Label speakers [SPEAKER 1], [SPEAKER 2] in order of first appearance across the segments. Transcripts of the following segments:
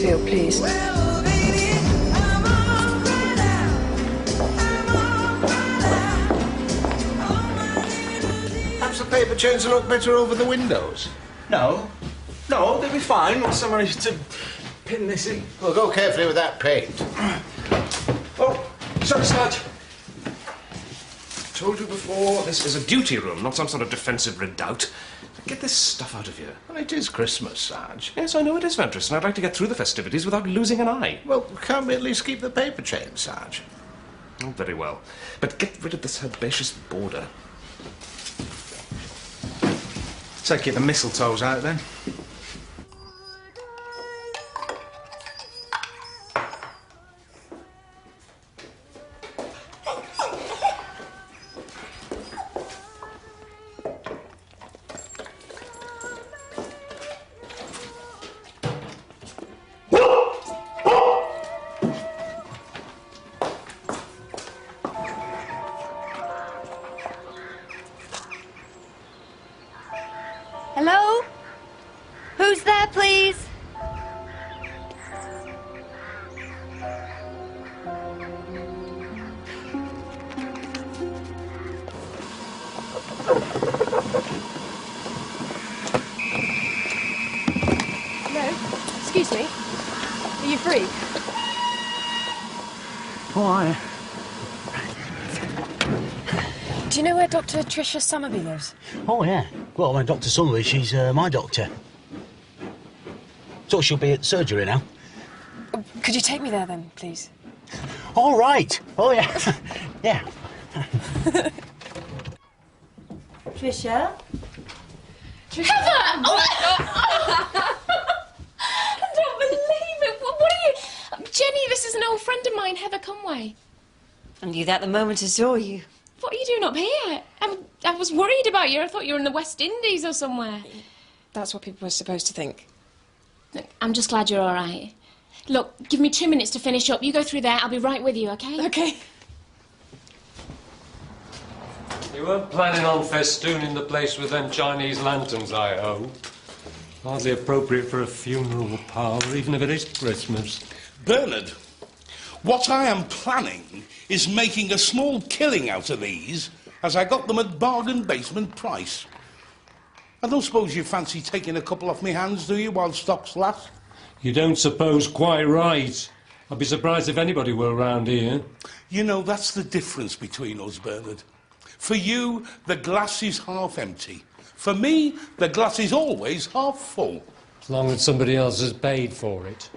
[SPEAKER 1] feel, please.
[SPEAKER 2] Perhaps the paper chains will look better over the windows.
[SPEAKER 3] No. No, they'll be fine once I manage to pin this in.
[SPEAKER 2] Well, go carefully with that paint.
[SPEAKER 3] Oh, sorry, Sarge.
[SPEAKER 4] Told you before, this is a duty room, not some sort of defensive redoubt. Get this stuff out of here.
[SPEAKER 2] Well, it is Christmas, Sarge.
[SPEAKER 4] Yes, I know it is, Ventress, and I'd like to get through the festivities without losing an eye.
[SPEAKER 2] Well, can't we at least keep the paper chains, Sarge?
[SPEAKER 4] Oh, very well. But get rid of this herbaceous border.
[SPEAKER 3] Take it the mistletoes out, then.
[SPEAKER 5] Hello? Who's there, please?
[SPEAKER 1] Hello? Excuse me. Are you free?
[SPEAKER 3] Oh, aye.
[SPEAKER 1] Do you know where Dr. Tricia Summerbee lives?
[SPEAKER 6] Oh, yeah. Well, my Dr. Summerbee, she's my doctor. So she'll be at surgery now.
[SPEAKER 1] Could you take me there then, please?
[SPEAKER 6] All right. Oh, yeah. Yeah.
[SPEAKER 5] Tricia?
[SPEAKER 7] Heather! Oh, I don't believe it. What are you... Jenny, this is an old friend of mine, Heather Conway.
[SPEAKER 5] I knew that the moment I saw you.
[SPEAKER 7] What are you doing up here? I was worried about you. I thought you were in the West Indies or somewhere.
[SPEAKER 1] That's what people were supposed to think.
[SPEAKER 7] Look, I'm just glad you're all right. Look, give me 2 minutes to finish up. You go through there. I'll be right with you, OK?
[SPEAKER 1] OK.
[SPEAKER 8] You weren't planning on festooning the place with them Chinese lanterns, I hope. Hardly appropriate for a funeral parlour, even if it is Christmas.
[SPEAKER 9] Bernard, what I am planning is making a small killing out of these, as I got them at bargain basement price. I don't suppose you fancy taking a couple off me hands, do you, while stocks last?
[SPEAKER 8] You don't suppose quite right. I'd be surprised if anybody were around here.
[SPEAKER 9] You know, that's the difference between us, Bernard. For you, the glass is half empty. For me, the glass is always half full.
[SPEAKER 8] As long as somebody else has paid for it.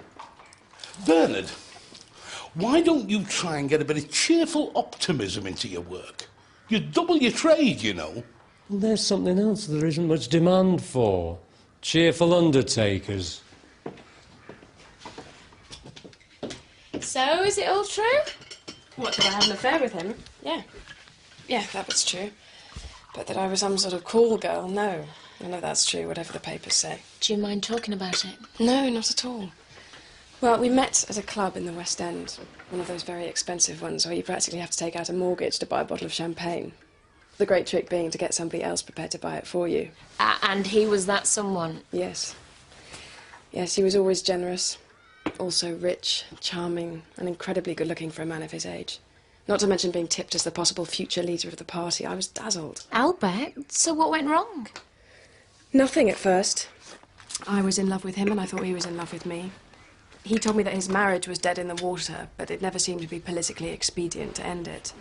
[SPEAKER 9] Bernard, why don't you try and get a bit of cheerful optimism into your work? You double your trade, you know.
[SPEAKER 8] Well, there's something else there isn't much demand for. Cheerful undertakers.
[SPEAKER 7] So, is it all true?
[SPEAKER 1] What, that I had an affair with him? Yeah. Yeah, that was true. But that I was some sort of call girl, no. None of that's true, whatever the papers say.
[SPEAKER 7] Do you mind talking about it?
[SPEAKER 1] No, not at all. Well, we met at a club in the West End, one of those very expensive ones where you practically have to take out a mortgage to buy a bottle of champagne. The great trick being to get somebody else prepared to buy it for you.
[SPEAKER 7] And he was that someone?
[SPEAKER 1] Yes. Yes, he was always generous, also rich, charming, and incredibly good-looking for a man of his age. Not to mention being tipped as the possible future leader of the party. I was dazzled.
[SPEAKER 7] I'll bet. So what went wrong?
[SPEAKER 1] Nothing at first. I was in love with him and I thought he was in love with me. He told me that his marriage was dead in the water, but it never seemed to be politically expedient to end it.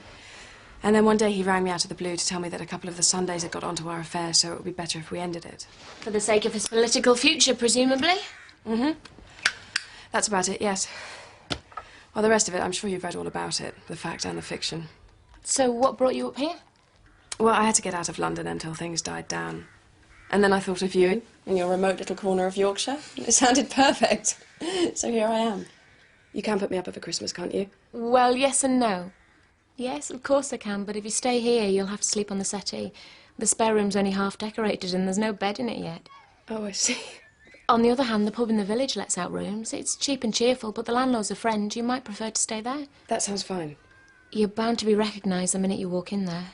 [SPEAKER 1] And then one day he rang me out of the blue to tell me that a couple of the Sundays had got onto our affair, so it would be better if we ended it.
[SPEAKER 7] For the sake of his political future, presumably?
[SPEAKER 1] Mm-hmm. That's about it, yes. Well, the rest of it, I'm sure you've read all about it, the fact and the fiction.
[SPEAKER 7] So what brought you up here?
[SPEAKER 1] Well, I had to get out of London until things died down. And then I thought of you in your remote little corner of Yorkshire. It sounded perfect. So here I am. You can put me up over Christmas, can't you?
[SPEAKER 7] Well, yes and no. Yes, of course I can, but if you stay here, you'll have to sleep on the settee. The spare room's only half decorated and there's no bed in it yet.
[SPEAKER 1] Oh, I see.
[SPEAKER 7] On the other hand, the pub in the village lets out rooms. It's cheap and cheerful, but the landlord's a friend. You might prefer to stay there.
[SPEAKER 1] That sounds fine.
[SPEAKER 7] You're bound to be recognised the minute you walk in there.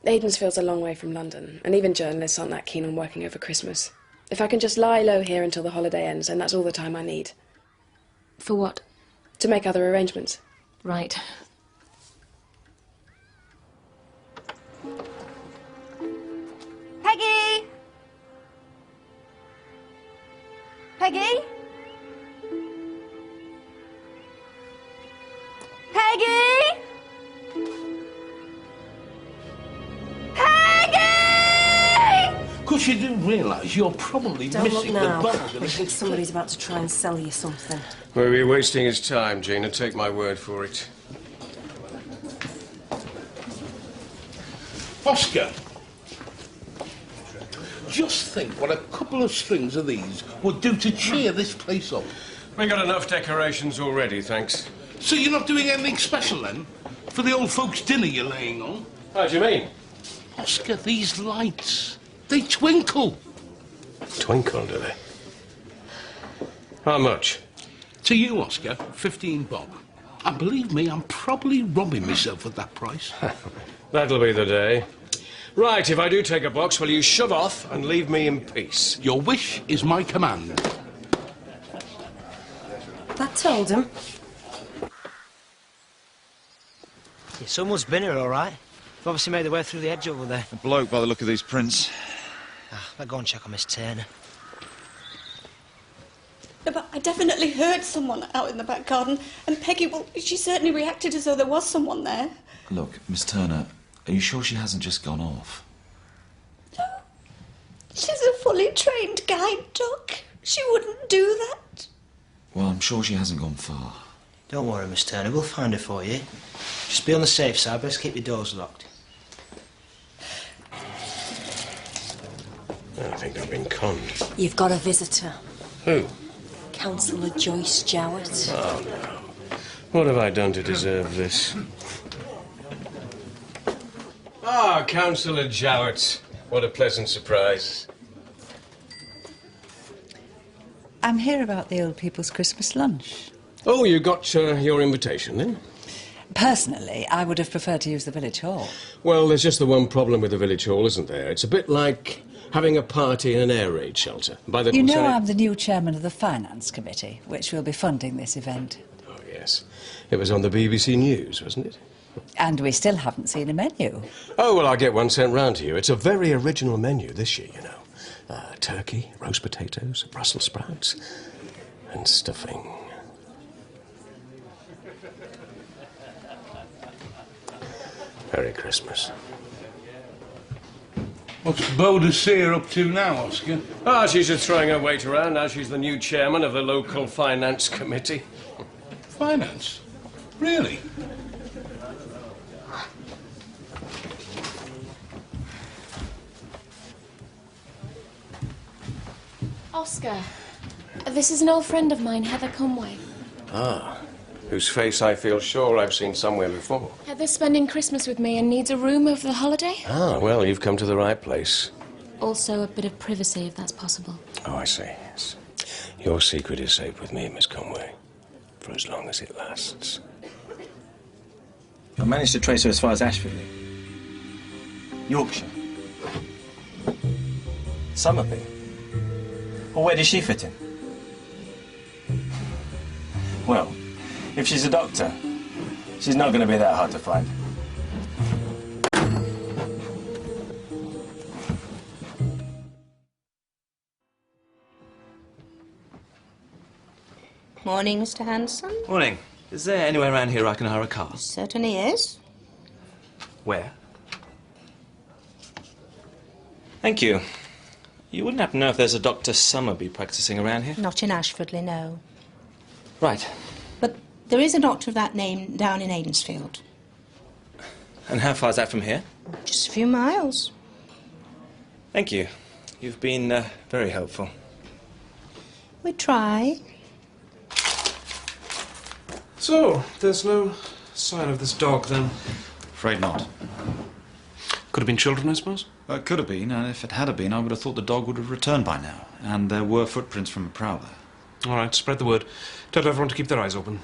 [SPEAKER 1] Aidensfield's a long way from London, and even journalists aren't that keen on working over Christmas. If I can just lie low here until the holiday ends, then that's all the time I need.
[SPEAKER 7] For what?
[SPEAKER 1] To make other arrangements.
[SPEAKER 7] Right.
[SPEAKER 5] Peggy! Peggy? Peggy! Peggy!
[SPEAKER 9] Of course, you do realise you're probably
[SPEAKER 10] Don't look
[SPEAKER 9] missing the
[SPEAKER 10] now.
[SPEAKER 9] bargain.
[SPEAKER 10] I think somebody's about to try and sell you something.
[SPEAKER 4] Well, we're wasting his time, Gina. Take my word for it.
[SPEAKER 9] Oscar, just think what a couple of strings of these would do to cheer this place up.
[SPEAKER 4] We got enough decorations already, thanks.
[SPEAKER 9] So you're not doing anything special, then? For the old folks' dinner you're laying on?
[SPEAKER 4] How do you mean?
[SPEAKER 9] Oscar, these lights, they twinkle.
[SPEAKER 4] Twinkle, do they? How much?
[SPEAKER 9] To you, Oscar, 15 bob. And believe me, I'm probably robbing myself at that price.
[SPEAKER 4] That'll be the day. Right, if I do take a box, will you shove off and leave me in peace?
[SPEAKER 9] Your wish is my command.
[SPEAKER 10] That told him.
[SPEAKER 6] Yeah, someone's been here, all right. They've obviously made their way through the hedge over there.
[SPEAKER 11] A bloke by the look of these prints.
[SPEAKER 6] I'll go and check on Miss Turner.
[SPEAKER 12] No, but I definitely heard someone out in the back garden, and Peggy, well, she certainly reacted as though there was someone there.
[SPEAKER 11] Look, Miss Turner, are you sure she hasn't just gone off?
[SPEAKER 12] No. She's a fully trained guide dog. She wouldn't do that.
[SPEAKER 11] Well, I'm sure she hasn't gone far.
[SPEAKER 6] Don't worry, Miss Turner. We'll find her for you. Just be on the safe side. Best keep your doors locked.
[SPEAKER 4] I think I've been conned.
[SPEAKER 10] You've got a visitor.
[SPEAKER 4] Who?
[SPEAKER 10] Councillor Joyce Jowett.
[SPEAKER 4] Oh, no. What have I done to deserve this? Ah, Councillor Jowett. What a pleasant surprise.
[SPEAKER 13] I'm here about the old people's Christmas lunch.
[SPEAKER 4] Oh, you got your invitation, then?
[SPEAKER 13] Personally, I would have preferred to use the village hall.
[SPEAKER 4] Well, there's just the one problem with the village hall, isn't there? It's a bit like having a party in an air raid shelter.
[SPEAKER 13] You know I'm the new chairman of the Finance Committee, which will be funding this event.
[SPEAKER 4] Oh, yes. It was on the BBC News, wasn't it?
[SPEAKER 13] And we still haven't seen a menu.
[SPEAKER 4] Oh, well, I'll get one sent round to you. It's a very original menu this year, you know. Turkey, roast potatoes, Brussels sprouts, and stuffing. Merry Christmas.
[SPEAKER 9] What's Boadicea up to now, Oscar?
[SPEAKER 4] Ah, she's just throwing her weight around. Now she's the new chairman of the local finance committee.
[SPEAKER 9] Finance? Really?
[SPEAKER 7] Oscar, this is an old friend of mine, Heather Conway.
[SPEAKER 4] Ah, whose face I feel sure I've seen somewhere before.
[SPEAKER 7] Heather's spending Christmas with me and needs a room over the holiday.
[SPEAKER 4] Ah, well, you've come to the right place.
[SPEAKER 7] Also a bit of privacy, if that's possible.
[SPEAKER 4] Oh, I see, yes. Your secret is safe with me, Miss Conway, for as long as it lasts.
[SPEAKER 3] I managed to trace her as far as Ashfordley. Yorkshire. Summerbee. Well, where does she fit in? Well, if she's a doctor, she's not going to be that hard to find.
[SPEAKER 12] Morning, Mr. Hanson.
[SPEAKER 3] Morning. Is there anywhere around here I can hire a car?
[SPEAKER 12] Certainly is.
[SPEAKER 3] Where? Thank you. You wouldn't happen to know if there's a Dr. Summerbee practicing around here?
[SPEAKER 12] Not in Ashfordley, no.
[SPEAKER 3] Right.
[SPEAKER 12] But there is a doctor of that name down in Aidensfield.
[SPEAKER 3] And how far is that from here?
[SPEAKER 12] Just a few miles.
[SPEAKER 3] Thank you. You've been very helpful.
[SPEAKER 12] We try.
[SPEAKER 4] So, there's no sign of this dog, then?
[SPEAKER 11] Afraid not.
[SPEAKER 4] Could have been children, I suppose?
[SPEAKER 11] Well, it could have been, and if it had been, I would have thought the dog would have returned by now. And there were footprints from a prowler.
[SPEAKER 4] All right, spread the word. Tell everyone to keep their eyes open.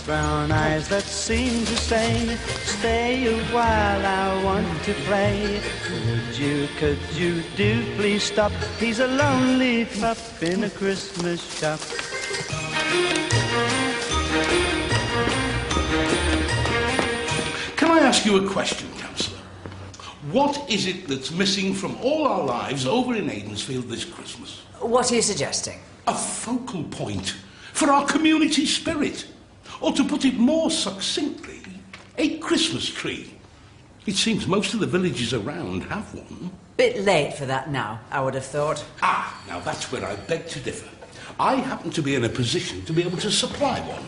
[SPEAKER 6] Brown
[SPEAKER 14] eyes that seem to say, stay a while, I want to play. Could you do please stop? He's a lonely pup in a Christmas shop.
[SPEAKER 9] Can I ask you a question, Councillor? What is it that's missing from all our lives over in Aidensfield this Christmas?
[SPEAKER 13] What are you suggesting?
[SPEAKER 9] A focal point for our community spirit. Or to put it more succinctly, a Christmas tree. It seems most of the villages around have one.
[SPEAKER 13] Bit late for that now, I would have thought.
[SPEAKER 9] Ah, now that's where I beg to differ. I happen to be in a position to be able to supply one.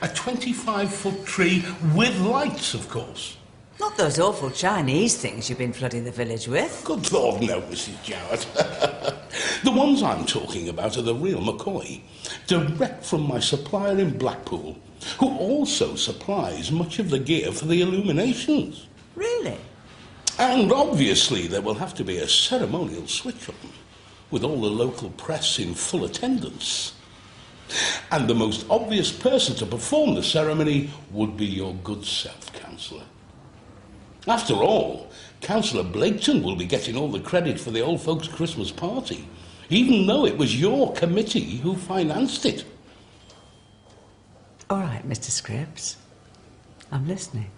[SPEAKER 9] A 25-foot tree with lights, of course.
[SPEAKER 13] Not those awful Chinese things you've been flooding the village with.
[SPEAKER 9] Good Lord, no, Mrs. Jowett. The ones I'm talking about are the real McCoy, direct from my supplier in Blackpool, who also supplies much of the gear for the illuminations.
[SPEAKER 13] Really?
[SPEAKER 9] And obviously there will have to be a ceremonial switch-on, with all the local press in full attendance. And the most obvious person to perform the ceremony would be your good self, Councillor. After all, Councillor Blaketon will be getting all the credit for the old folks' Christmas party, even though it was your committee who financed it.
[SPEAKER 13] All right, Mr. Scripps. I'm listening.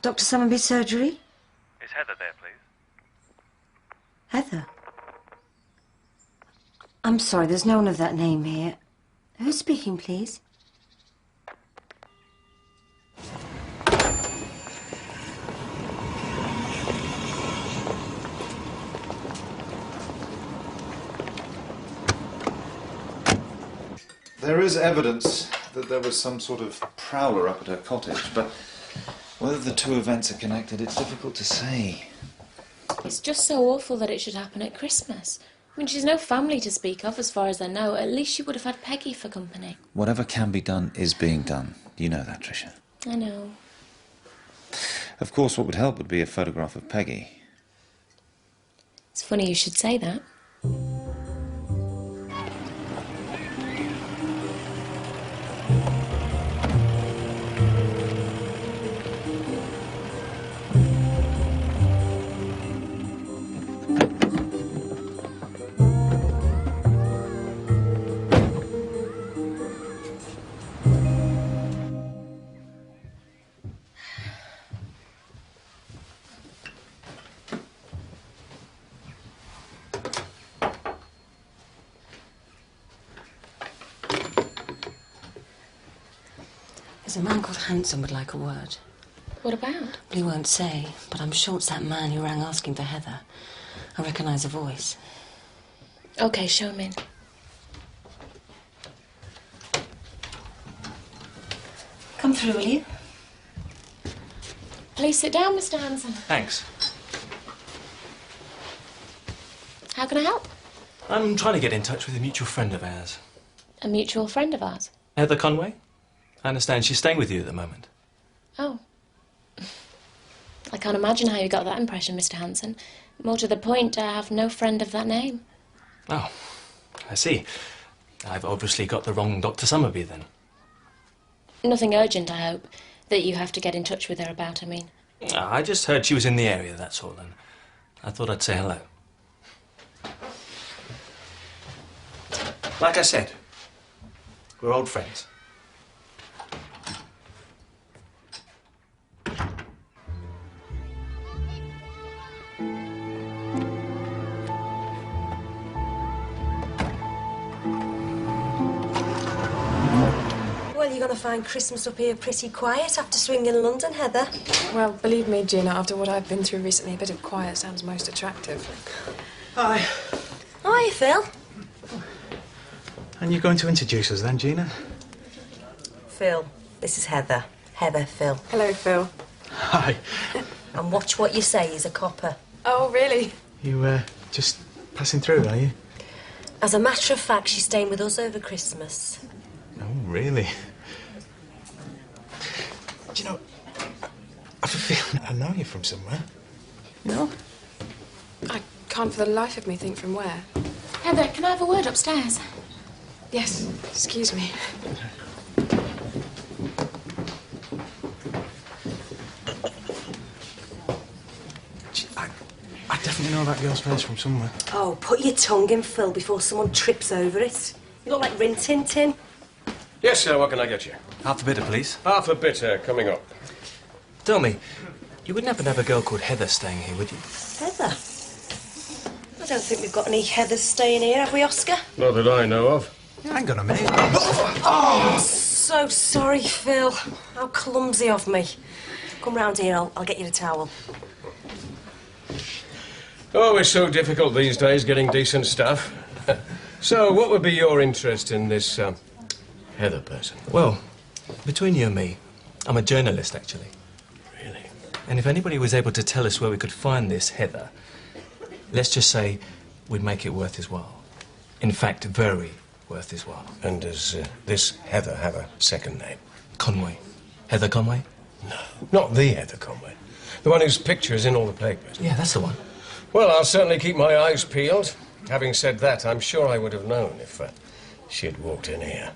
[SPEAKER 10] Dr. Summerbee's surgery?
[SPEAKER 15] Is Heather there, please?
[SPEAKER 10] Heather? I'm sorry, there's no one of that name here. Who's speaking, please?
[SPEAKER 11] There is evidence that there was some sort of prowler up at her cottage, but whether the two events are connected, it's difficult to say.
[SPEAKER 7] It's just so awful that it should happen at Christmas. I mean, she's no family to speak of, as far as I know. At least she would have had Peggy for company.
[SPEAKER 11] Whatever can be done is being done. You know that, Tricia.
[SPEAKER 7] I know.
[SPEAKER 11] Of course, what would help would be a photograph of Peggy.
[SPEAKER 7] It's funny you should say that.
[SPEAKER 10] There's a man called Hanson would like a word.
[SPEAKER 7] What about?
[SPEAKER 10] Well, he won't say, but I'm sure it's that man who rang asking for Heather. I recognise the voice.
[SPEAKER 7] OK, show him in.
[SPEAKER 10] Come through, will you?
[SPEAKER 7] Please sit down, Mr. Hanson.
[SPEAKER 3] Thanks.
[SPEAKER 7] How can I help?
[SPEAKER 3] I'm trying to get in touch with a mutual friend of ours.
[SPEAKER 7] A mutual friend of ours?
[SPEAKER 3] Heather Conway? I understand she's staying with you at the moment.
[SPEAKER 7] Oh. I can't imagine how you got that impression, Mr. Hanson. More to the point, I have no friend of that name.
[SPEAKER 3] Oh, I see. I've obviously got the wrong Dr. Summerbee, then.
[SPEAKER 7] Nothing urgent, I hope, that you have to get in touch with her about, I mean.
[SPEAKER 3] I just heard she was in the area, that's all, and I thought I'd say hello. Like I said, we're old friends.
[SPEAKER 10] Well, you're going to find Christmas up here pretty quiet after swinging London, Heather.
[SPEAKER 1] Well, believe me, Gina, after what I've been through recently, a bit of quiet sounds most attractive.
[SPEAKER 16] Hi.
[SPEAKER 10] Hi, Phil.
[SPEAKER 16] And you're going to introduce us then, Gina?
[SPEAKER 10] Phil, this is Heather. Heather, Phil.
[SPEAKER 1] Hello, Phil.
[SPEAKER 16] Hi.
[SPEAKER 10] And watch what you say, he's a copper.
[SPEAKER 1] Oh, really?
[SPEAKER 16] You, just passing through, are you?
[SPEAKER 10] As a matter of fact, she's staying with us over Christmas.
[SPEAKER 16] Oh, really? Do you know, I have a feeling I know you from somewhere.
[SPEAKER 10] No?
[SPEAKER 1] I can't for the life of me think from where.
[SPEAKER 7] Heather, can I have a word upstairs?
[SPEAKER 1] Yes, excuse me.
[SPEAKER 16] I definitely know that girl's face from somewhere.
[SPEAKER 10] Oh, put your tongue in, Phil, before someone trips over it. You look like Rin Tin Tin.
[SPEAKER 4] Yes, sir, what can I get you?
[SPEAKER 3] Half a bitter, please.
[SPEAKER 4] Half a bitter coming up.
[SPEAKER 3] Tell me, you wouldn't happen to have a girl called Heather staying here, would you?
[SPEAKER 10] Heather? I don't think we've got any Heathers staying here, have we, Oscar?
[SPEAKER 4] Not that I know of.
[SPEAKER 16] Hang on a minute.
[SPEAKER 10] Oh, I'm so sorry, Phil. How clumsy of me. Come round here, I'll get you a towel.
[SPEAKER 4] Oh, it's so difficult these days getting decent stuff. So, what would be your interest in this, Heather person?
[SPEAKER 3] Well, between you and me, I'm a journalist, actually.
[SPEAKER 4] Really?
[SPEAKER 3] And if anybody was able to tell us where we could find this Heather, let's just say we'd make it worth his while. In fact, very worth his while.
[SPEAKER 4] And does this Heather have a second name?
[SPEAKER 3] Conway. Heather Conway?
[SPEAKER 4] No, not the Heather Conway. The one whose picture is in all the papers.
[SPEAKER 3] Yeah, that's the one.
[SPEAKER 4] Well, I'll certainly keep my eyes peeled. Having said that, I'm sure I would have known if she had walked in here.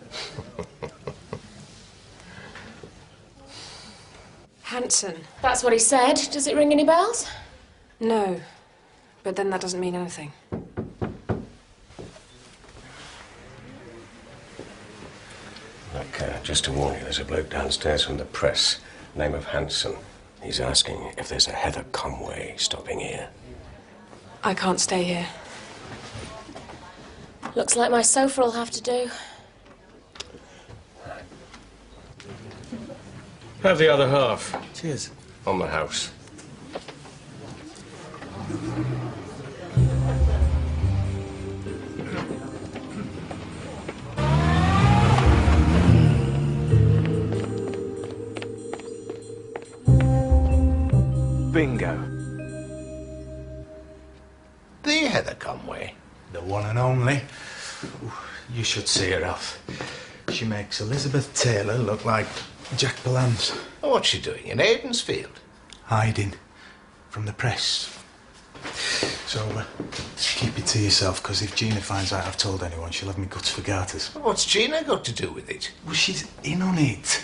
[SPEAKER 1] Hanson.
[SPEAKER 7] That's what he said. Does it ring any bells?
[SPEAKER 1] No, but then that doesn't mean anything.
[SPEAKER 4] Look, just to warn you, there's a bloke downstairs from the press, name of Hanson. He's asking if there's a Heather Conway stopping here.
[SPEAKER 1] I can't stay here.
[SPEAKER 7] Looks like my sofa will have to do.
[SPEAKER 4] Have the other half.
[SPEAKER 3] Cheers.
[SPEAKER 4] On the house.
[SPEAKER 16] Bingo.
[SPEAKER 2] The Heather Conway.
[SPEAKER 16] The one and only. Ooh, you should see her off. She makes Elizabeth Taylor look like Jack Palance.
[SPEAKER 2] Oh, what's she doing in Aidensfield?
[SPEAKER 16] Hiding from the press. So, keep it to yourself, because if Gina finds out I've told anyone, she'll have me guts for garters.
[SPEAKER 2] What's Gina got to do with it?
[SPEAKER 16] Well, she's in on it.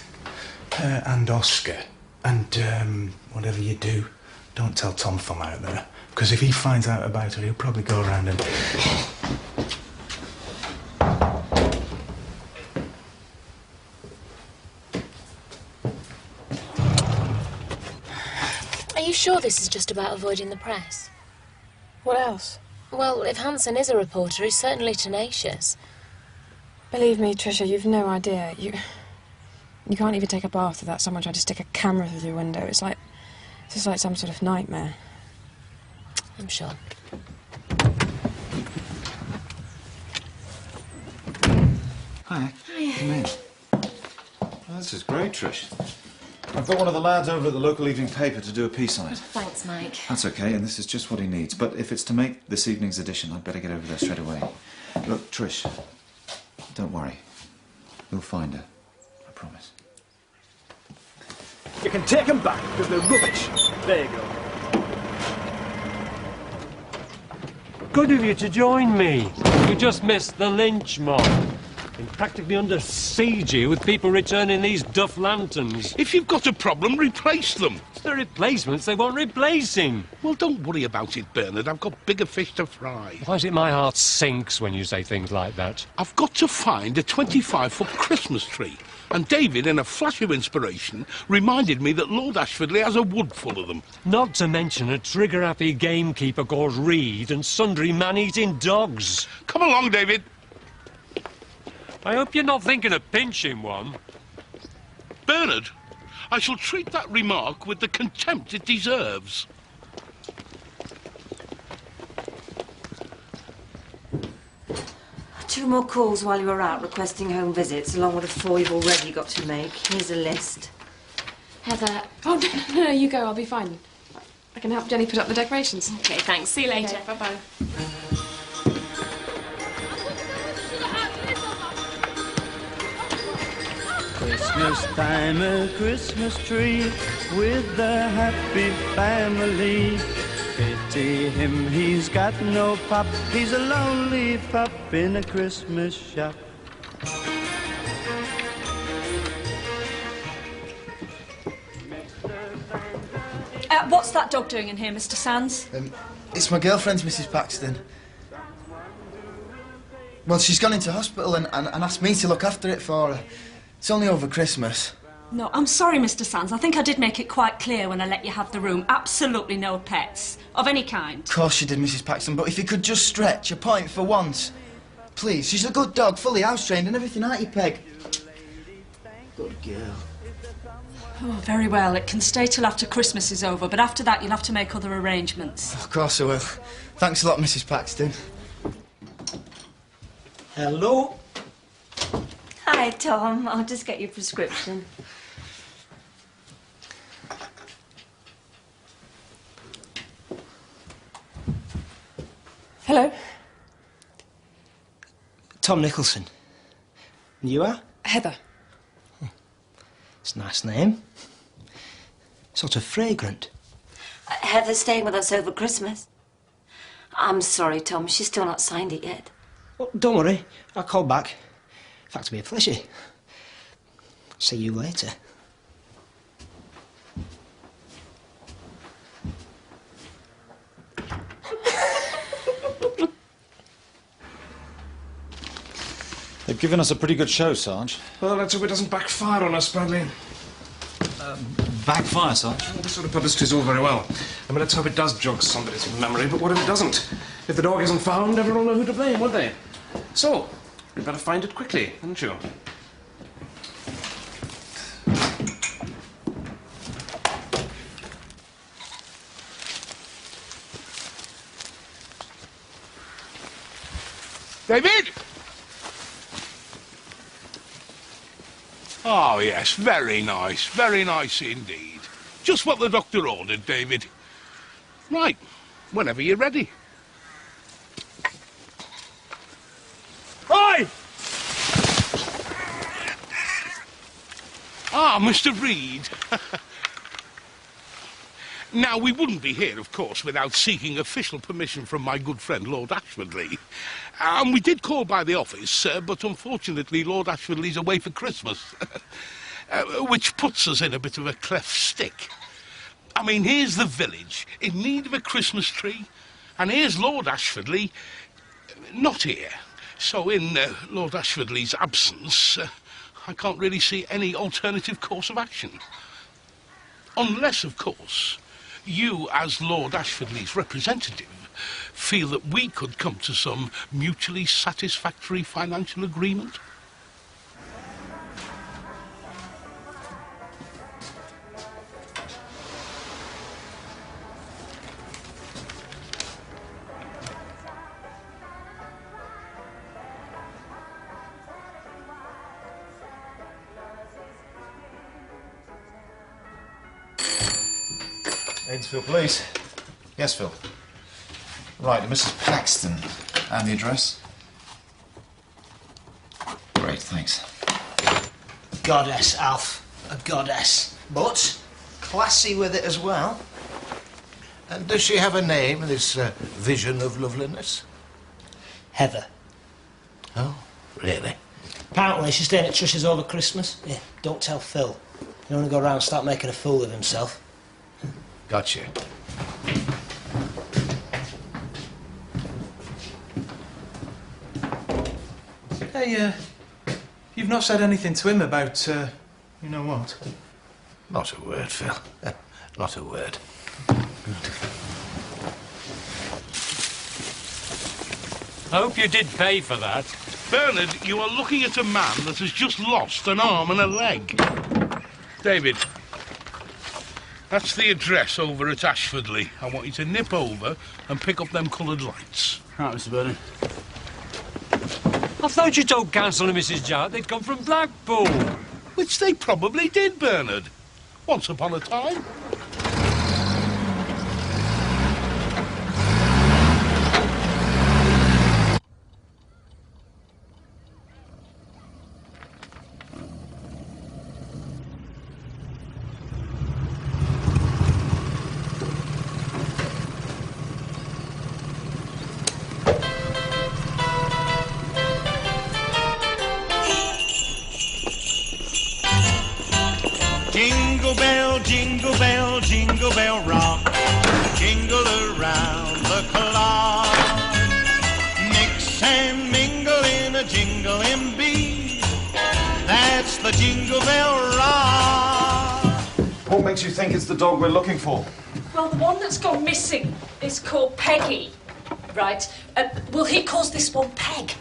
[SPEAKER 16] And Oscar. And, whatever you do, don't tell Tom Thumb out there. Because if he finds out about her, he'll probably go around and...
[SPEAKER 7] Are you sure this is just about avoiding the press?
[SPEAKER 1] What else?
[SPEAKER 7] Well, if Hanson is a reporter, he's certainly tenacious.
[SPEAKER 1] Believe me, Tricia, you've no idea. You can't even take a bath without someone trying to stick a camera through the window. It's just like some sort of nightmare.
[SPEAKER 7] I'm sure.
[SPEAKER 11] Hi. Come in. Oh, this is great, Trish. I've got one of the lads over at the local evening paper to do a piece on it.
[SPEAKER 7] Thanks, Mike.
[SPEAKER 11] That's okay, and this is just what he needs. But if it's to make this evening's edition, I'd better get over there straight away. Look, Trish, don't worry. We'll find her. I promise.
[SPEAKER 14] You can take them back, because they're rubbish. There you go.
[SPEAKER 8] Good of you to join me. You just missed the lynch mob. Been practically under siege here with people returning these duff lanterns.
[SPEAKER 9] If you've got a problem, replace them.
[SPEAKER 8] It's the replacements they want replacing.
[SPEAKER 9] Well, don't worry about it, Bernard. I've got bigger fish to fry.
[SPEAKER 8] Why is it my heart sinks when you say things like that?
[SPEAKER 9] I've got to find a 25-foot Christmas tree. And David, in a flash of inspiration, reminded me that Lord Ashfordley has a wood full of them.
[SPEAKER 8] Not to mention a trigger-happy gamekeeper called Reed and sundry man-eating dogs.
[SPEAKER 9] Come along, David.
[SPEAKER 8] I hope you're not thinking of pinching one.
[SPEAKER 9] Bernard, I shall treat that remark with the contempt it deserves.
[SPEAKER 10] Two more calls while you were out requesting home visits, along with the 4 you've already got to make. Here's a list.
[SPEAKER 7] Heather.
[SPEAKER 1] Oh, no, you go. I'll be fine. I can help Jenny put up the decorations.
[SPEAKER 7] Okay, thanks. See you later.
[SPEAKER 1] Okay, bye-bye.
[SPEAKER 14] Christmas time, a Christmas tree with the happy family. Pity him, he's got no pop. He's a lonely pup in a Christmas shop.
[SPEAKER 12] What's that dog doing in here, Mr. Sands?
[SPEAKER 15] It's my girlfriend's, Mrs. Paxton. Well, she's gone into hospital and asked me to look after it for her. It's only over Christmas.
[SPEAKER 12] No, I'm sorry, Mr. Sands. I think I did make it quite clear when I let you have the room. Absolutely no pets. Of any kind.
[SPEAKER 15] Of course you did, Mrs. Paxton, but if you could just stretch a point for once. Please, she's a good dog, fully house-trained and everything, aren't you, Peg? Good girl.
[SPEAKER 12] Oh, very well. It can stay till after Christmas is over, but after that you'll have to make other arrangements.
[SPEAKER 15] Of course I will. Thanks a lot, Mrs. Paxton.
[SPEAKER 6] Hello?
[SPEAKER 5] Hi, Tom. I'll just get your prescription.
[SPEAKER 1] Hello.
[SPEAKER 6] Tom Nicholson. And you are?
[SPEAKER 1] Heather.
[SPEAKER 6] It's a nice name. Sort of fragrant.
[SPEAKER 5] Heather's staying with us over Christmas. I'm sorry, Tom. She's still not signed it yet.
[SPEAKER 6] Well, don't worry. I'll call back. In fact, it'll be a pleasure. See you later.
[SPEAKER 11] They've given us a pretty good show, Sarge.
[SPEAKER 4] Well, let's hope it doesn't backfire on us, Bradley.
[SPEAKER 11] Backfire, Sarge?
[SPEAKER 4] Well, this sort of publicity is all very well. I mean, let's hope it does jog somebody's memory, but what if it doesn't? If the dog isn't found, everyone will know who to blame, won't they? So, we'd better find it quickly, hadn't you?
[SPEAKER 9] David! Oh, yes, very nice indeed. Just what the doctor ordered, David. Right, whenever you're ready. Hi! Ah, Mr. Reed. Now, we wouldn't be here, of course, without seeking official permission from my good friend, Lord Ashfordley. And we did call by the office, but unfortunately Lord Ashfordley's away for Christmas. Which puts us in a bit of a cleft stick. I mean, here's the village, in need of a Christmas tree, and here's Lord Ashfordley, not here. So in Lord Ashfordley's absence, I can't really see any alternative course of action. Unless, of course, you, as Lord Ashfordley's representative, feel that we could come to some mutually satisfactory financial agreement.
[SPEAKER 11] Ainsfield Police. Yes, Phil. Right, Mrs. Paxton. And the address? Great, thanks.
[SPEAKER 6] Goddess, Alf. A goddess. But classy with it as well.
[SPEAKER 2] And does she have a name, this vision of loveliness?
[SPEAKER 6] Heather.
[SPEAKER 2] Oh, really?
[SPEAKER 6] Apparently she's staying at Trish's over Christmas. Yeah, don't tell Phil. He'll only go around and start making a fool of himself.
[SPEAKER 2] Gotcha.
[SPEAKER 16] Hey, you've not said anything to him about, you know what?
[SPEAKER 2] Not a word, Phil. Not a word.
[SPEAKER 8] I hope you did pay for that.
[SPEAKER 9] Bernard, you are looking at a man that has just lost an arm and a leg. David, that's the address over at Ashfordley. I want you to nip over and pick up them coloured lights.
[SPEAKER 17] Right, Mr. Vernon.
[SPEAKER 8] I thought you told Council and Mrs. Jart they'd come from Blackpool.
[SPEAKER 9] Which they probably did, Bernard. Once upon a time.
[SPEAKER 14] Jingle bell, jingle bell, jingle bell rock.
[SPEAKER 11] think it's the dog we're looking for?
[SPEAKER 10] Well, the one that's gone missing is called Peggy, right? Well, he calls this one Peg.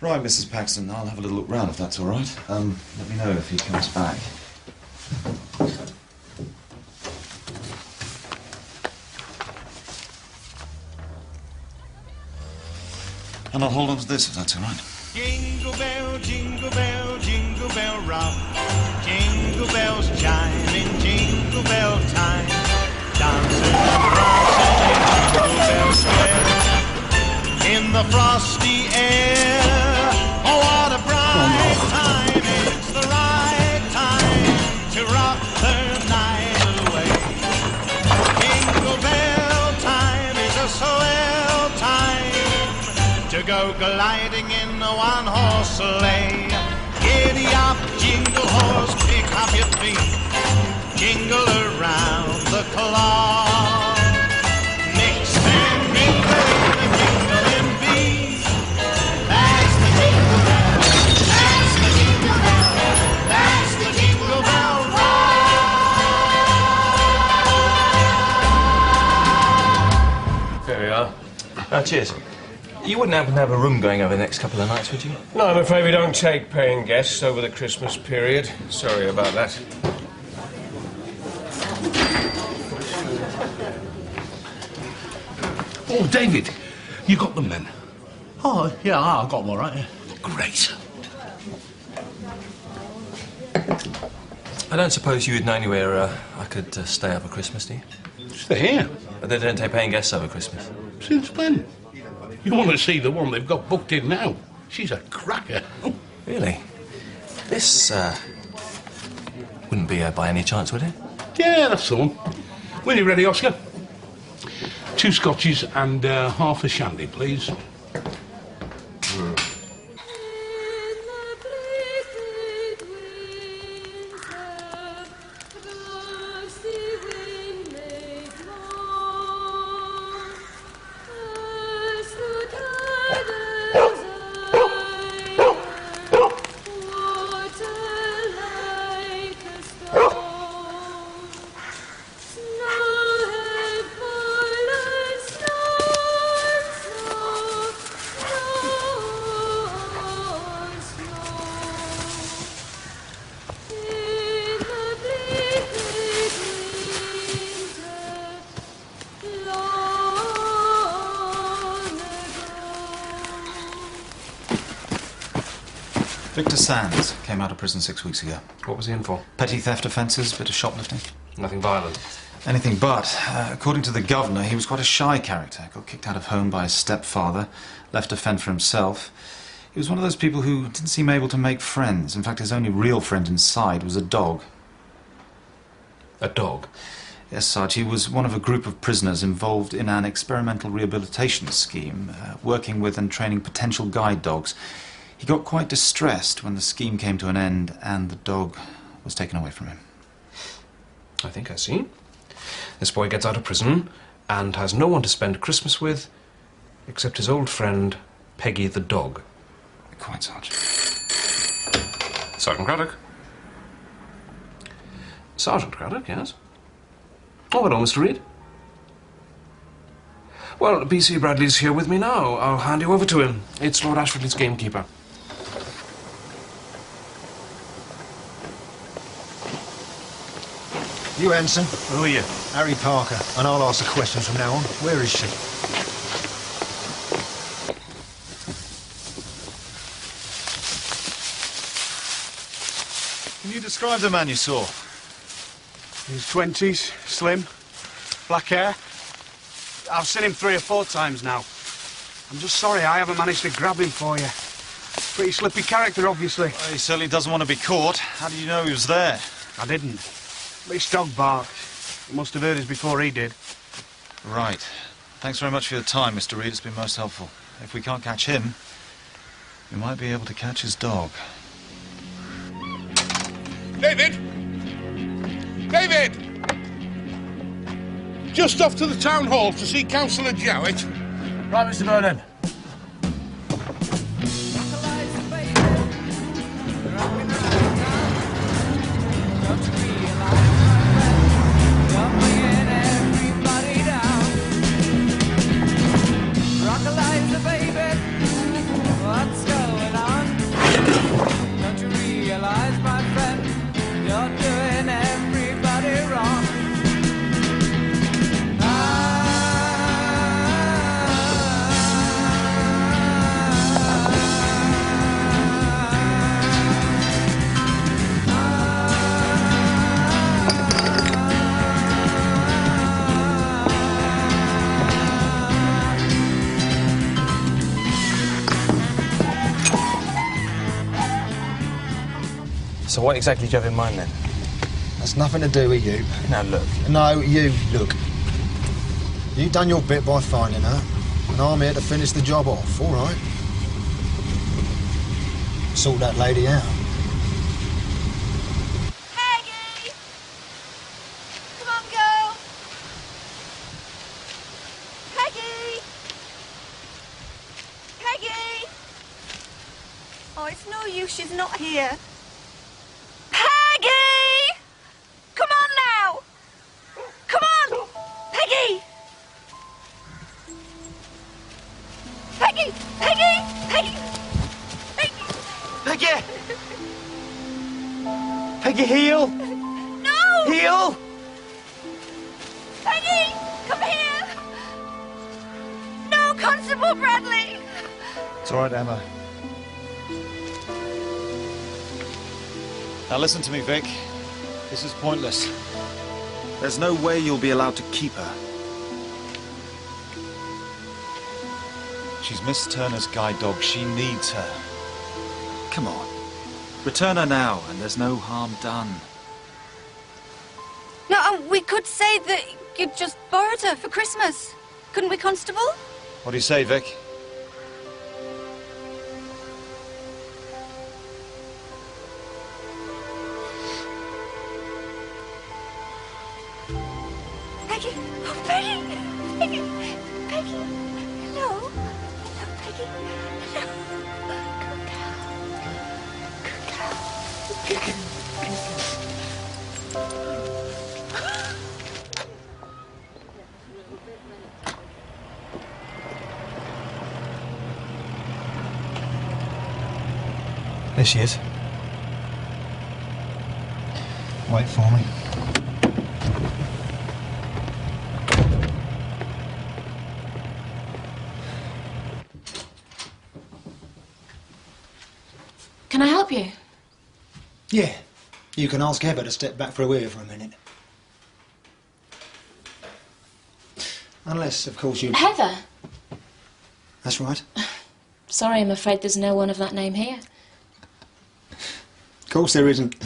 [SPEAKER 11] Right, Mrs. Paxton, I'll have a little look round if that's all right. Let me know if he comes back. And I'll hold on to this if that's all right.
[SPEAKER 14] Jingle bell rock. Jingle bells chime in jingle bell time. Dancing and prancing in Jingle Bell Square. In the frosty air. Oh, what a bright time. It's the right time to rock the night away. Jingle bell time is a swell time to go gliding in a one-horse sleigh. Giddy up, jingle horse, pick up your feet. Jingle around the clock. Mix and mingle in the jingling beat. That's the jingle bell. That's the jingle bell. That's the jingle bell rock.
[SPEAKER 8] Here we are.
[SPEAKER 3] Cheers. You wouldn't happen to have a room going over the next couple of nights, would you?
[SPEAKER 4] No, I'm afraid we don't take paying guests over the Christmas period. Sorry about that.
[SPEAKER 9] Oh, David, you got them then?
[SPEAKER 17] Oh, yeah, I got them all right, yeah.
[SPEAKER 9] Great.
[SPEAKER 3] I don't suppose you would know anywhere I could stay over Christmas, do you?
[SPEAKER 9] Stay here.
[SPEAKER 3] But they don't take paying guests over Christmas.
[SPEAKER 9] Since when? You want to see the one they've got booked in now? She's a cracker.
[SPEAKER 3] Really? This, wouldn't be by any chance, would it?
[SPEAKER 9] Yeah, that's the one. When you ready, Oscar? 2 scotches and half a shandy, please.
[SPEAKER 11] Victor Sands came out of prison 6 weeks ago.
[SPEAKER 4] What was he in for?
[SPEAKER 11] Petty theft offences, bit of shoplifting.
[SPEAKER 4] Nothing violent.
[SPEAKER 11] Anything but. According to the governor, he was quite a shy character. Got kicked out of home by his stepfather, left to fend for himself. He was one of those people who didn't seem able to make friends. In fact, his only real friend inside was a dog.
[SPEAKER 4] A dog?
[SPEAKER 11] Yes, Sarge. He was one of a group of prisoners involved in an experimental rehabilitation scheme, working with and training potential guide dogs. He got quite distressed when the scheme came to an end and the dog was taken away from him.
[SPEAKER 4] I think I see. This boy gets out of prison and has no one to spend Christmas with except his old friend, Peggy the dog.
[SPEAKER 11] Quite, Sarge.
[SPEAKER 4] Sergeant Craddock. Sergeant Craddock, yes. Oh, hello, Mr. Reed. Well, B.C. Bradley's here with me now. I'll hand you over to him. It's Lord Ashfordley's gamekeeper.
[SPEAKER 18] You, Anson?
[SPEAKER 3] Who are you?
[SPEAKER 18] Harry Parker. And I'll ask the questions from now on. Where is she?
[SPEAKER 11] Can you describe the man you saw?
[SPEAKER 17] In his 20s, slim, black hair. I've seen him 3 or 4 times now. I'm just sorry I haven't managed to grab him for you. Pretty slippy character, obviously.
[SPEAKER 11] Well, he certainly doesn't want to be caught. How did you know he was there?
[SPEAKER 17] I didn't. But his dog barked. You must have heard us before he did.
[SPEAKER 11] Right. Thanks very much for your time, Mr. Reed. It's been most helpful. If we can't catch him, we might be able to catch his dog.
[SPEAKER 9] David! David! Just off to the town hall to see Councillor Jowett.
[SPEAKER 3] Right, Mr. Vernon. So what exactly do you have in mind then?
[SPEAKER 18] That's nothing to do with you.
[SPEAKER 3] Now look.
[SPEAKER 18] No, you, look. You've done your bit by finding her, and I'm here to finish the job off, all right? Sort that lady out.
[SPEAKER 12] Peggy! Come on, girl! Peggy! Peggy! Oh, it's no use, she's not here. Peggy! Come on now! Come on! Peggy! Peggy! Peggy! Peggy!
[SPEAKER 15] Peggy! Peggy, heel!
[SPEAKER 12] No!
[SPEAKER 15] Heel!
[SPEAKER 12] Peggy! Come here! No, Constable Bradley!
[SPEAKER 11] It's all right, Emma. Now listen to me, Vic. This is pointless. There's no way you'll be allowed to keep her. She's Miss Turner's guide dog. She needs her. Come on. Return her now, and there's no harm done.
[SPEAKER 12] No, we could say that you just borrowed her for Christmas. Couldn't we, Constable?
[SPEAKER 11] What do you say, Vic?
[SPEAKER 12] Peggy! Oh, Peggy! Peggy! Peggy! Hello? Hello, Peggy? Hello? Good girl. Good girl. Good girl.
[SPEAKER 3] There she is.
[SPEAKER 18] Wait for me.
[SPEAKER 7] Can I help you?
[SPEAKER 18] Yeah. You can ask Heather to step back for a word for a minute. Unless, of course, you...
[SPEAKER 7] Heather?
[SPEAKER 18] That's right.
[SPEAKER 7] Sorry, I'm afraid there's no one of that name here.
[SPEAKER 18] Of course there isn't.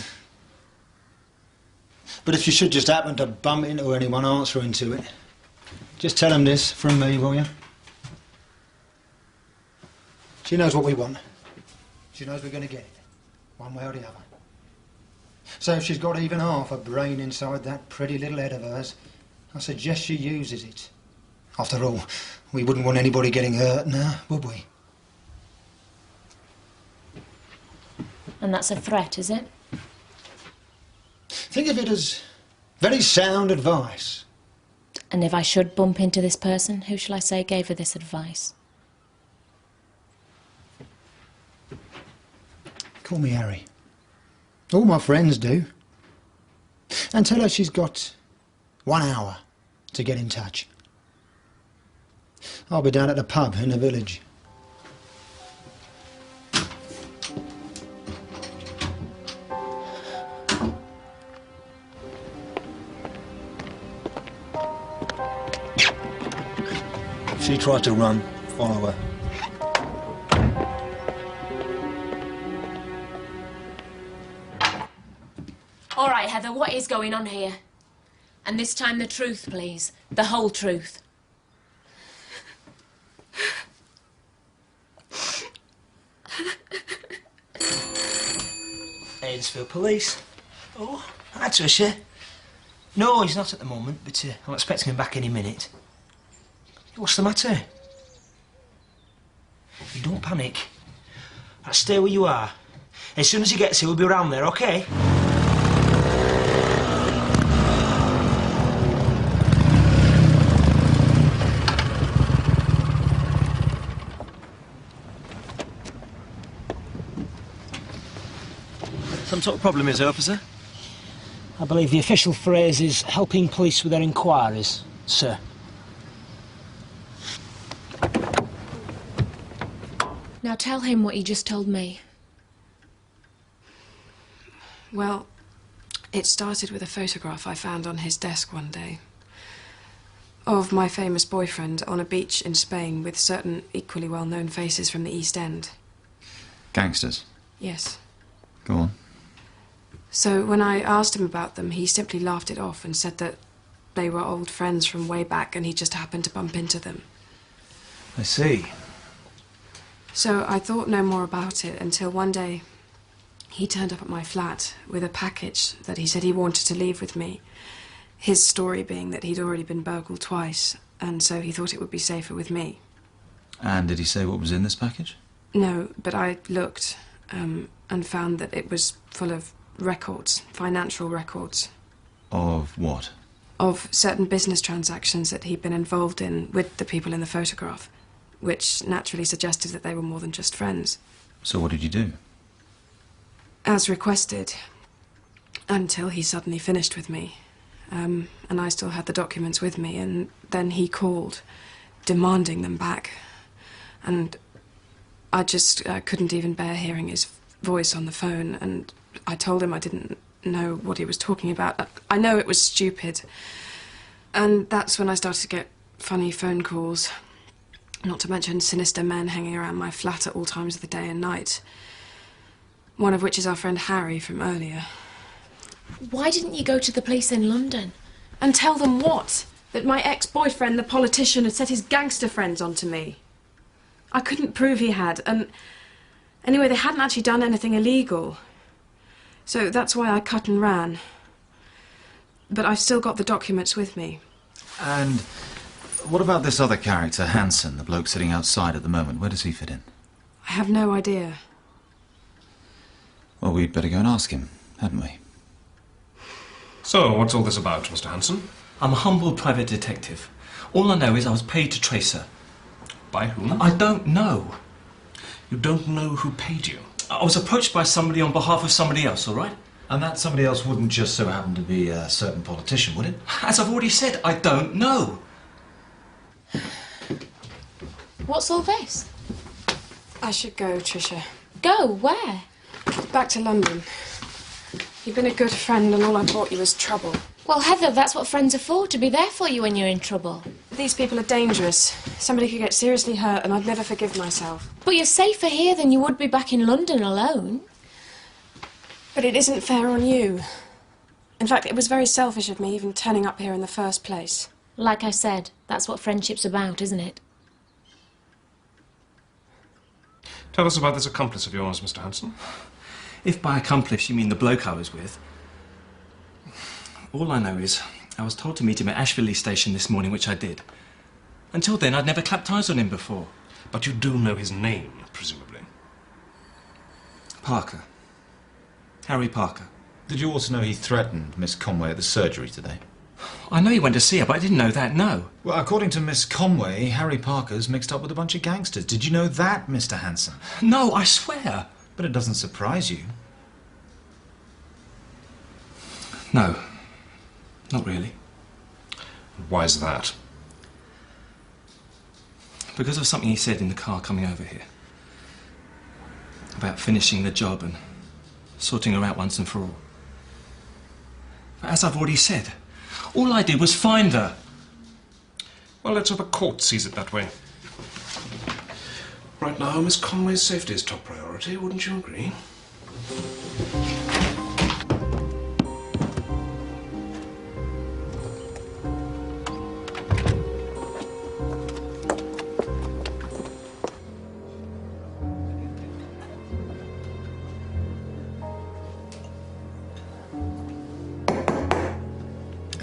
[SPEAKER 18] But if you should just happen to bump into anyone answering to it, just tell them this from me, will you? She knows what we want. She knows we're going to get it, one way or the other. So if she's got even half a brain inside that pretty little head of hers, I suggest she uses it. After all, we wouldn't want anybody getting hurt now, would we?
[SPEAKER 7] And that's a threat, is it?
[SPEAKER 18] Think of it as very sound advice.
[SPEAKER 7] And if I should bump into this person, who shall I say gave her this advice?
[SPEAKER 18] Call me Harry. All my friends do. And tell her she's got 1 hour to get in touch. I'll be down at the pub in the village. If she tries to run, follow her.
[SPEAKER 7] All right, Heather, what is going on here? And this time the truth, please. The whole truth.
[SPEAKER 6] Ainsfield Police. Oh, that's us, yeah? No, he's not at the moment, but I'm expecting him back any minute. What's the matter? You don't panic. Right, stay where you are. As soon as he gets here, we'll be around there, OK?
[SPEAKER 19] Some sort of problem is there, officer?
[SPEAKER 6] I believe the official phrase is helping police with their inquiries, sir.
[SPEAKER 7] Now tell him what you just told me.
[SPEAKER 1] Well, it started with a photograph I found on his desk one day of my famous boyfriend on a beach in Spain with certain equally well-known faces from the East End.
[SPEAKER 11] Gangsters?
[SPEAKER 1] Yes.
[SPEAKER 11] Go on.
[SPEAKER 1] So when I asked him about them, he simply laughed it off and said that they were old friends from way back and he just happened to bump into them.
[SPEAKER 3] I see.
[SPEAKER 1] So I thought no more about it until one day he turned up at my flat with a package that he said he wanted to leave with me. His story being that he'd already been burgled twice, and so he thought it would be safer with me.
[SPEAKER 11] And did he say what was in this package?
[SPEAKER 1] No, but I looked and found that it was full of records, financial records.
[SPEAKER 11] Of what?
[SPEAKER 1] Of certain business transactions that he'd been involved in with the people in the photograph, which naturally suggested that they were more than just friends.
[SPEAKER 11] So what did you do?
[SPEAKER 1] As requested, until he suddenly finished with me. And I still had the documents with me, and then he called, demanding them back. And I just couldn't even bear hearing his voice on the phone, and I told him I didn't know what he was talking about. I know it was stupid. And that's when I started to get funny phone calls, not to mention sinister men hanging around my flat at all times of the day and night. One of which is our friend Harry from earlier.
[SPEAKER 7] Why didn't you go to the police in London?
[SPEAKER 1] And tell them what? That my ex-boyfriend, the politician, had set his gangster friends onto me. I couldn't prove he had, and anyway, they hadn't actually done anything illegal. So that's why I cut and ran. But I've still got the documents with me.
[SPEAKER 11] And what about this other character, Hanson, the bloke sitting outside at the moment? Where does he fit in?
[SPEAKER 1] I have no idea.
[SPEAKER 11] Well, we'd better go and ask him, hadn't we?
[SPEAKER 4] So, what's all this about, Mr. Hanson?
[SPEAKER 3] I'm a humble private detective. All I know is I was paid to trace her.
[SPEAKER 4] By whom?
[SPEAKER 3] I don't know.
[SPEAKER 4] You don't know who paid you?
[SPEAKER 3] I was approached by somebody on behalf of somebody else, all right?
[SPEAKER 11] And that somebody else wouldn't just so happen to be a certain politician, would it?
[SPEAKER 3] As I've already said, I don't know.
[SPEAKER 7] What's all this?
[SPEAKER 1] I should go, Tricia.
[SPEAKER 7] Go? Where?
[SPEAKER 1] Back to London. You've been a good friend and all I brought you was trouble.
[SPEAKER 7] Well, Heather, that's what friends are for, to be there for you when you're in trouble.
[SPEAKER 1] These people are dangerous. Somebody could get seriously hurt and I'd never forgive myself.
[SPEAKER 7] But you're safer here than you would be back in London alone.
[SPEAKER 1] But it isn't fair on you. In fact, it was very selfish of me even turning up here in the first place.
[SPEAKER 7] Like I said, that's what friendship's about, isn't it?
[SPEAKER 4] Tell us about this accomplice of yours, Mr. Hanson.
[SPEAKER 3] If by accomplice you mean the bloke I was with, all I know is I was told to meet him at Ashville Station this morning, which I did. Until then, I'd never clapped eyes on him before.
[SPEAKER 4] But you do know his name, presumably.
[SPEAKER 3] Parker. Harry Parker.
[SPEAKER 11] Did you also know he threatened Miss Conway at the surgery today?
[SPEAKER 3] I know he went to see her, but I didn't know that, no.
[SPEAKER 11] Well, according to Miss Conway, Harry Parker's mixed up with a bunch of gangsters. Did you know that, Mr. Hanson?
[SPEAKER 3] No, I swear.
[SPEAKER 11] But it doesn't surprise you.
[SPEAKER 3] No. Not really.
[SPEAKER 4] Why's that?
[SPEAKER 3] Because of something he said in the car coming over here. About finishing the job and sorting her out once and for all. As I've already said, all I did was find her.
[SPEAKER 4] Well, let's hope a court sees it that way. Right now, Miss Conway's safety is top priority, wouldn't you agree?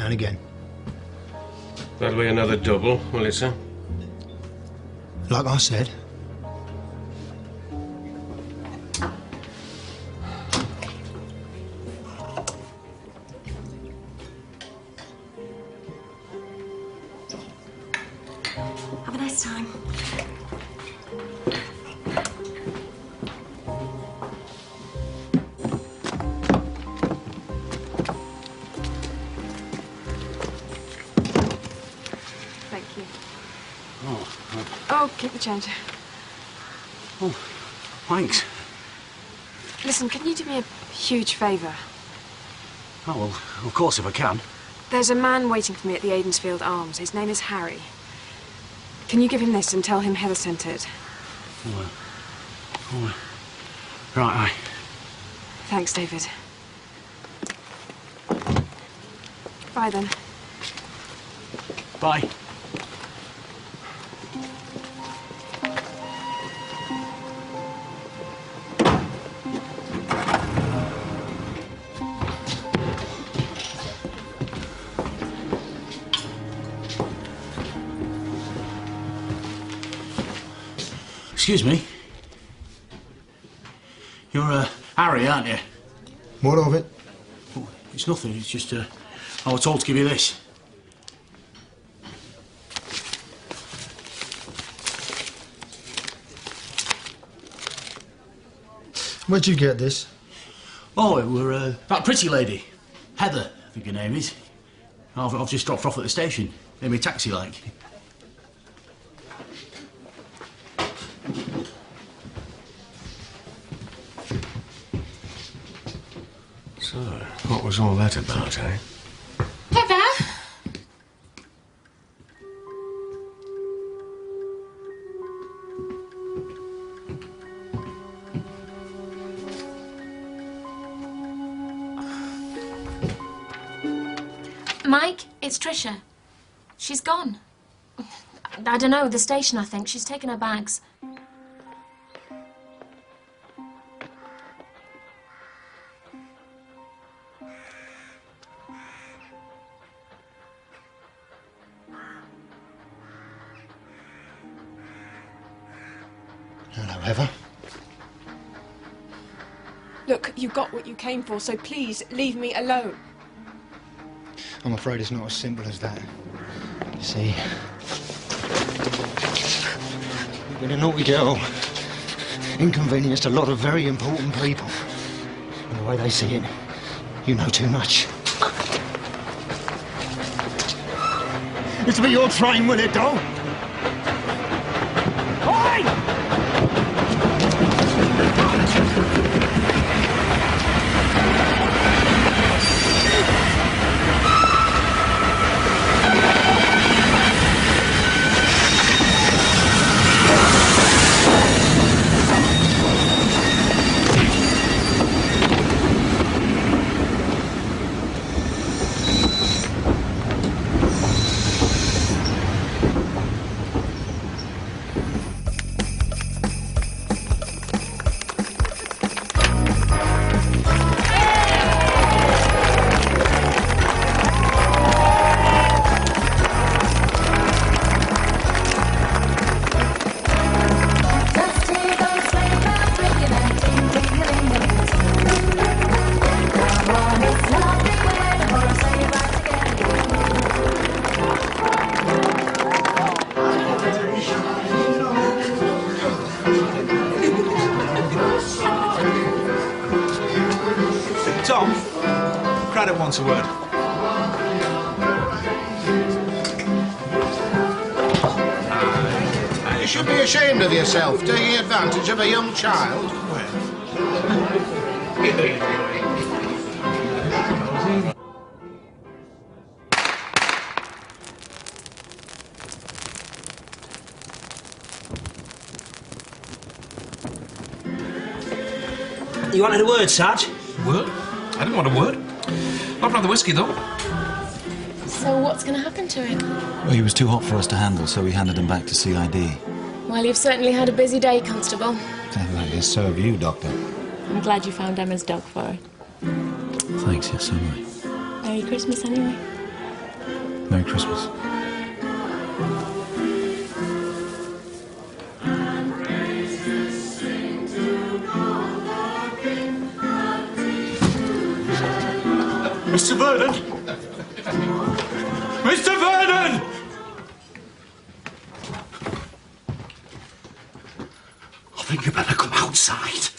[SPEAKER 18] Now and again.
[SPEAKER 4] That'll be another double, will it, sir?
[SPEAKER 18] Like I said.
[SPEAKER 5] Have a nice time.
[SPEAKER 1] Thank you.
[SPEAKER 17] Oh,
[SPEAKER 1] Oh, keep the change.
[SPEAKER 17] oh, thanks.
[SPEAKER 1] Listen, can you do me a huge favour?
[SPEAKER 17] Oh, well, of course, if I can.
[SPEAKER 1] There's a man waiting for me at the Aidensfield Arms. His name is Harry. Can you give him this and tell him Heather sent it?
[SPEAKER 17] Oh, right, aye.
[SPEAKER 1] Thanks, David. Bye, then.
[SPEAKER 17] Bye. Excuse me. You're, Harry, aren't you?
[SPEAKER 18] What of it?
[SPEAKER 17] Oh, it's nothing, it's just, I was told to give you this.
[SPEAKER 18] Where'd you get this?
[SPEAKER 17] Oh, it were, that pretty lady. Heather, I think her name is. I've just dropped her off at the station. In my taxi, like.
[SPEAKER 4] So, what was all that about, eh?
[SPEAKER 7] Heather! Mike, it's Tricia. She's gone. I don't know, the station, I think. She's taken her bags.
[SPEAKER 18] Hello, Heather.
[SPEAKER 1] Look, you got what you came for, so please leave me alone.
[SPEAKER 18] I'm afraid it's not as simple as that. You see, you've been a naughty girl. Inconvenienced a lot of very important people. And the way they see it, you know too much. It'll be your train, will it, doll?
[SPEAKER 3] Tom, Craddock wants a word.
[SPEAKER 2] You should be ashamed of yourself, taking advantage of a young child.
[SPEAKER 6] You wanted a word, Sarge?
[SPEAKER 4] Word? I didn't want a word. Not about the whiskey, though.
[SPEAKER 7] So what's going to happen to him?
[SPEAKER 11] Well, he was too hot for us to handle, so we handed him back to CID.
[SPEAKER 7] Well, you've certainly had a busy day, Constable.
[SPEAKER 11] Yes, so have you, Doctor.
[SPEAKER 7] I'm glad you found Emma's dog for her.
[SPEAKER 11] Thanks, yes, so am I.
[SPEAKER 7] Merry Christmas, anyway.
[SPEAKER 16] Merry Christmas.
[SPEAKER 17] Mr. Vernon! Mr. Vernon! I think you better come outside.